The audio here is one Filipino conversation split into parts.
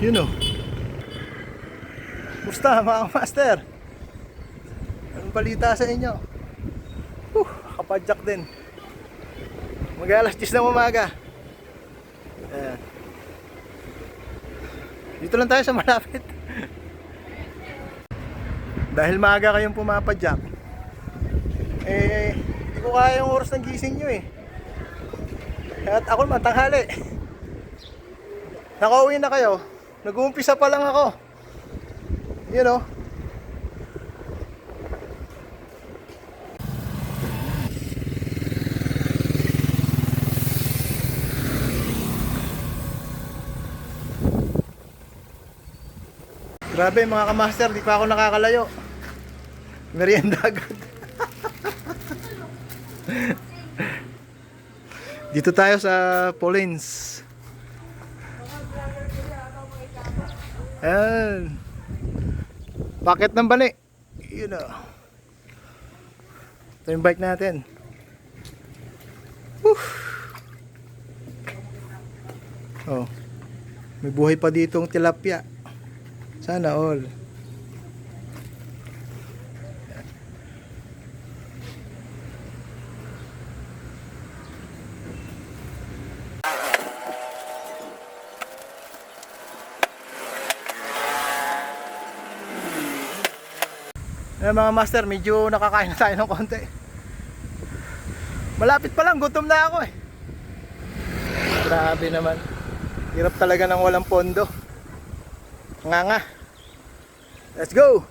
Yun o. Musta mga master? Anong balita sa inyo? Kapadyak din. Mag-alas 10 ng umaga. Ayan. Dito lang tayo sa malapit. Dahil maaga kayong pumapadyak, hindi ko kaya yung oras ng gising nyo eh. At ako naman tanghali. Nakauwi na kayo. Nag-uumpisa pa lang ako. You know. Grabe mga kamaster, di pa ako nakakalayo. Merienda agad. Dito tayo sa Paulins. Ayan. Bakit ng bani? Yun o. Ito yung bike natin. Oh. May buhay pa ditong tilapia. Sana all. Mga master, medyo nakakain na tayo ng konti. Malapit pa lang, gutom na ako eh. Grabe naman. Hirap talaga ng walang pondo. Nga. Let's go!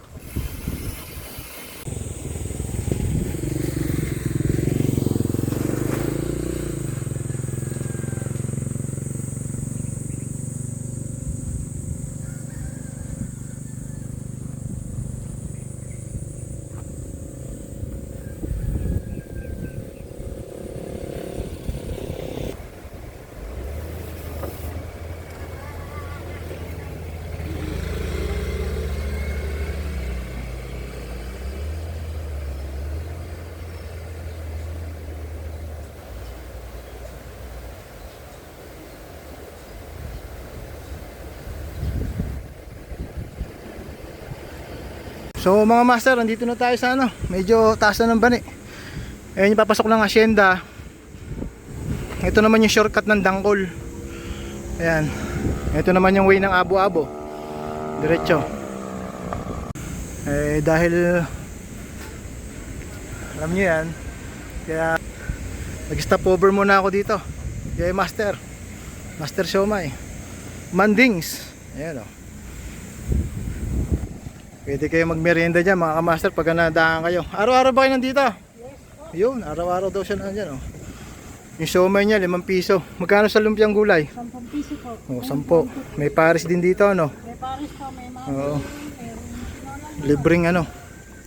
So mga master, nandito na tayo sa ano, medyo taas na ng bani. Ayun yung papasok ng asyenda. Ito naman yung shortcut ng Dangkol. Ayan. Ito naman yung way ng Abo-Abo. Diretso. Dahil alam nyo yan, kaya nag-stop over muna ako dito. Kaya master Siomay Mandings. Ayan o. Pwede kayo magmerienda dyan mga kamaster pag nadaan kayo. Araw-araw ba kayo nandito? Yes po. Yun, araw-araw daw siya nandyan. Yung siomay niya, 5 piso. Magkano sa lumpiang gulay? 10 piso po. 10. May pares din dito, no? May pares po, may mga. Oo.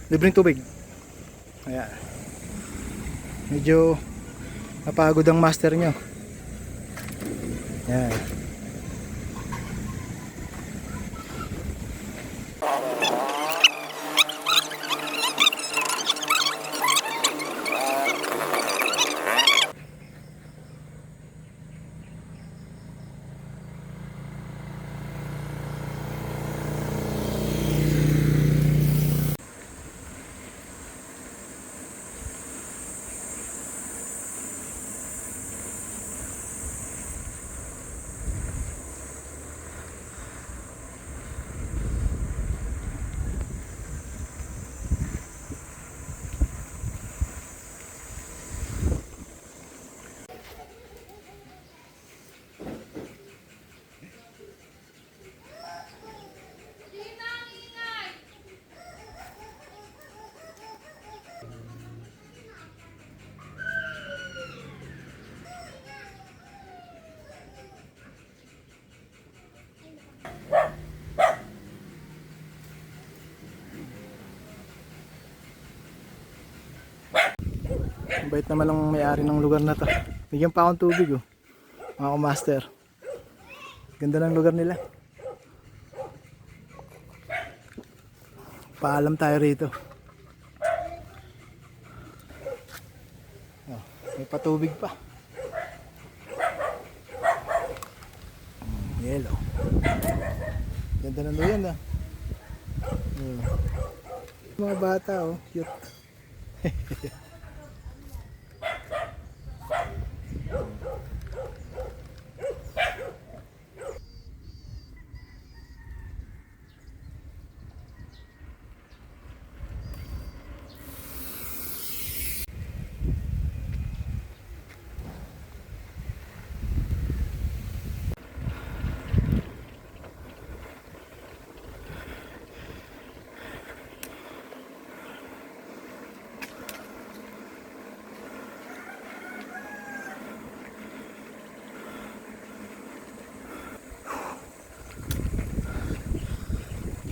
Libreng tubig. Ayan. Medyo napagod ang master nyo. Ayan. Bait naman ang may-ari ng lugar na to. Bigyan pa akong tubig oh. Mga master. Ganda ng lugar nila. Paalam tayo rito. Oh, may patubig pa. Yellow. Ganda na doon ah. Mga bata oh, cute.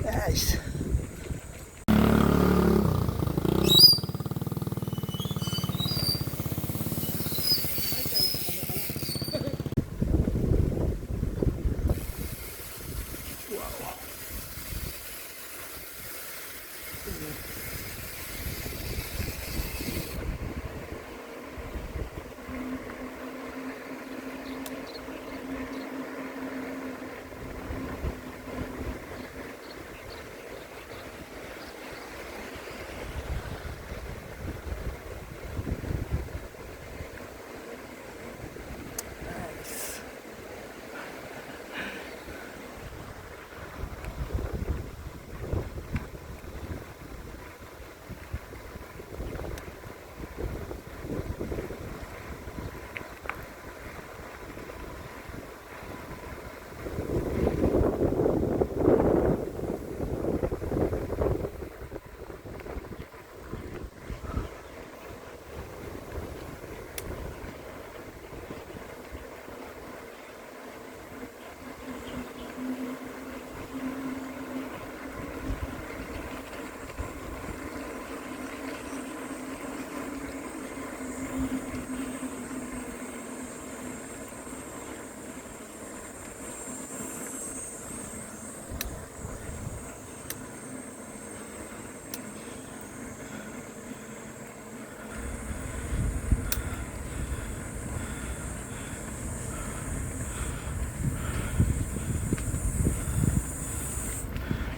Nice.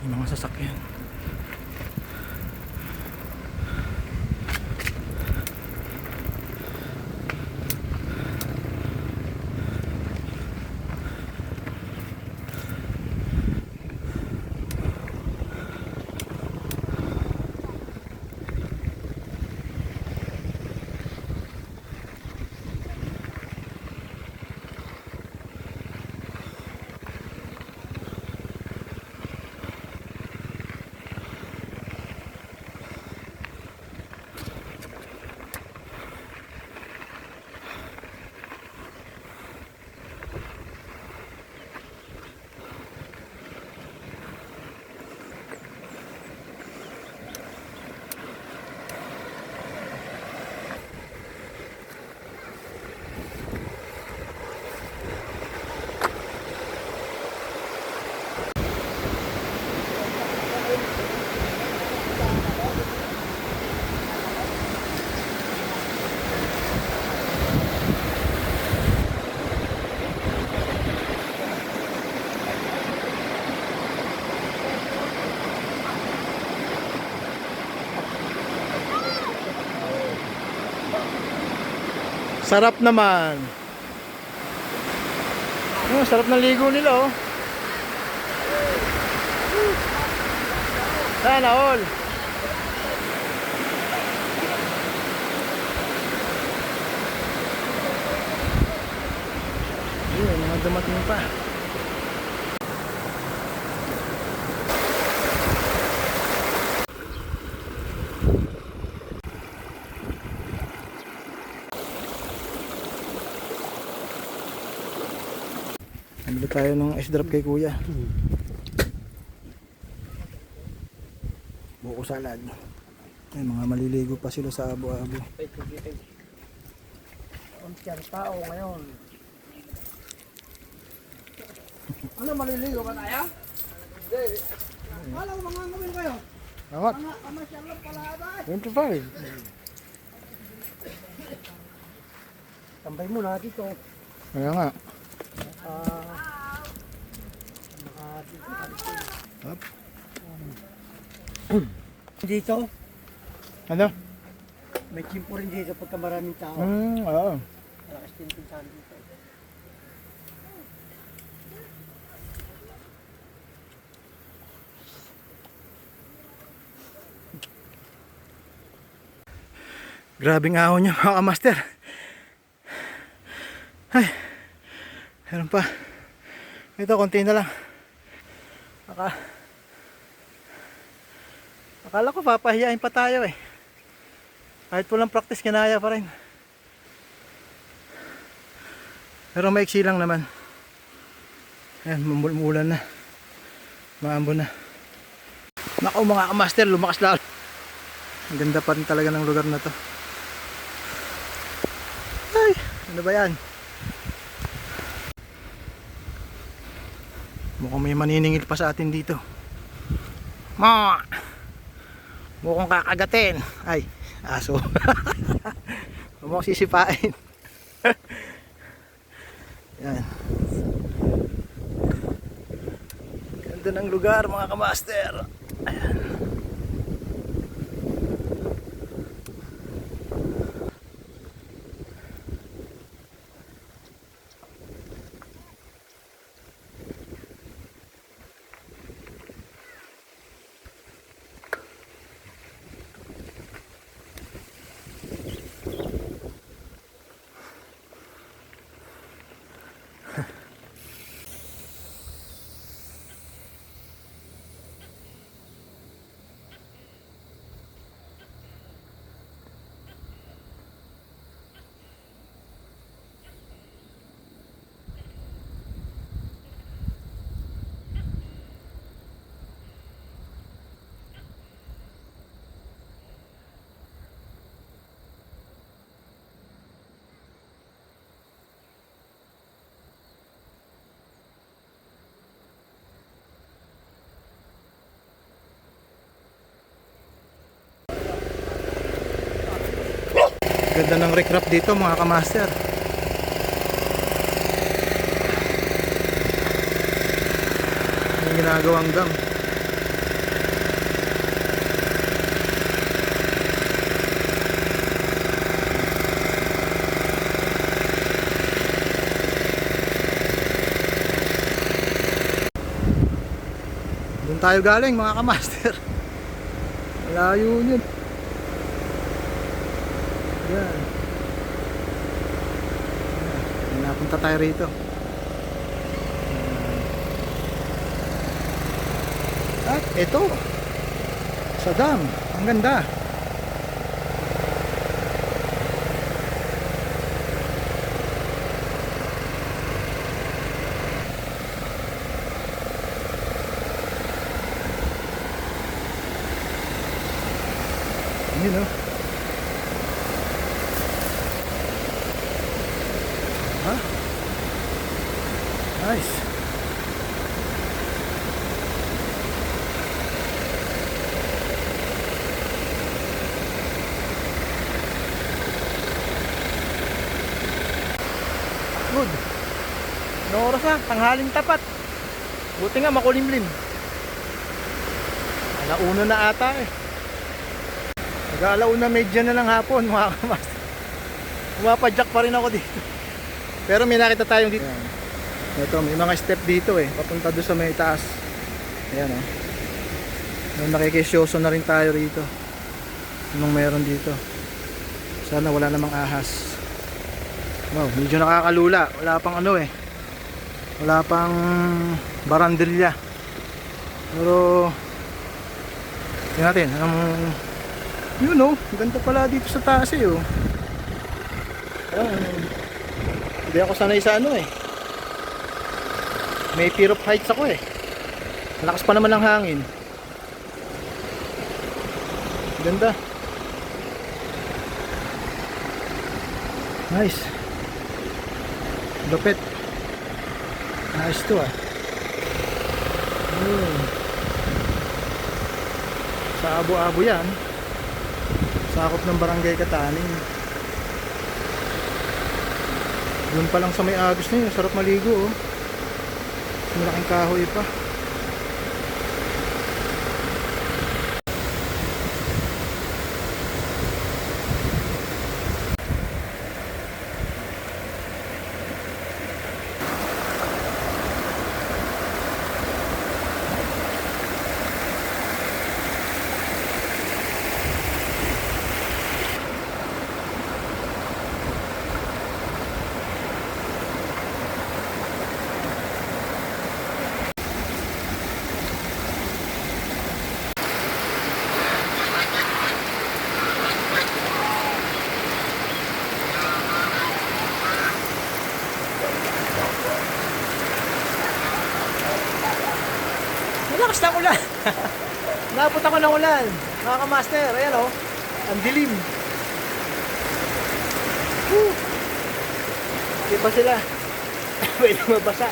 Yung mga sasakyan. Sarap naman. Oh, sarap ng ligo nila oh. Sana all. Yun, mga dumating pa. Nabili tayo ng ice drop kay kuya. Buko salad. Ay, mga maliligo pa sila sa abo-abo. Ang tao ngayon. Ano, maliligo ba tayo? Hindi. Alam mo, mga ngawin kayo? Awat. Mga kamasyal lang pala ba? 25. Tambay mo na dito. Kaya nga. Dito. Hop. Dito, Ano? may chimpo rin dito pagka maraming tao. Oo. Lakas din pintahan dito. Grabing ahon niya mga kamaster. Ay, meron pa. Ito, konti na lang. Akala ko papahiyain pa tayo eh. Kahit walang practice, kinaya pa rin. Pero maiksi lang naman. Ayan, mumulan na. Maambon na. Naku mga kamaster, lumakas lalo. Ang ganda pa rin talaga ng lugar na to. Ay, ano ba yan? Mukhang may maniningil pa sa atin dito. Mukhang kakagatin. Ay, aso. Mukhang sisipain. Yan. Ganda ng lugar mga kamaster. Ayan. Ganda ng recrap dito mga kamaster. Yung ginagawang dam. Doon tayo galing mga kamaster. Malayo yun. Yan. Napunta tayo rito. At ito sa dam. Ang ganda. Yun o. Nice. Good. Anong oras na? Tanghaling tapat. Buti nga makulimlim. Alauna na ata eh. Mag-alauna medya na lang hapon mga kamas. Pumapadyak pa rin ako dito. Pero may nakita tayong dito. Ito, may mga step dito eh, papunta doon sa may taas. Ayan o. Nakikisyoso na rin tayo rito. Anong meron dito? Sana wala namang ahas. Wow, medyo nakakalula. Wala pang ano eh. Wala pang barandilya. Pero tingnan natin, anong yun o, ganda pala dito sa taas eh o. Hindi ako sanay sa ano eh. May fear of heights ako eh. Malakas pa naman ang hangin. Ganda. Nice. Lupit. Nice to ah. Sa Abo-Abo yan. Sakop ng Barangay Kataning. Doon pa lang sa may agos na yun. Sarap maligo oh. Malaking kahoy pa. Lakas ng ulan. Napot ako ng ulan. Mga kamaster, ayan o. Ang dilim. Woo! Di pa sila. Pwede mabasa.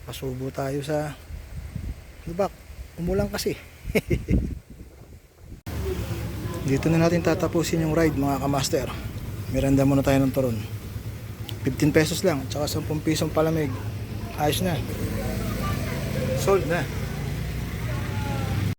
Pasubo tayo sa lubak. Umulan kasi. Dito na natin tatapusin yung ride mga kamaster. Miranda muna tayo ng turon. 15 pesos lang, tsaka 10 pisong palamig. Ayos na. Sold na.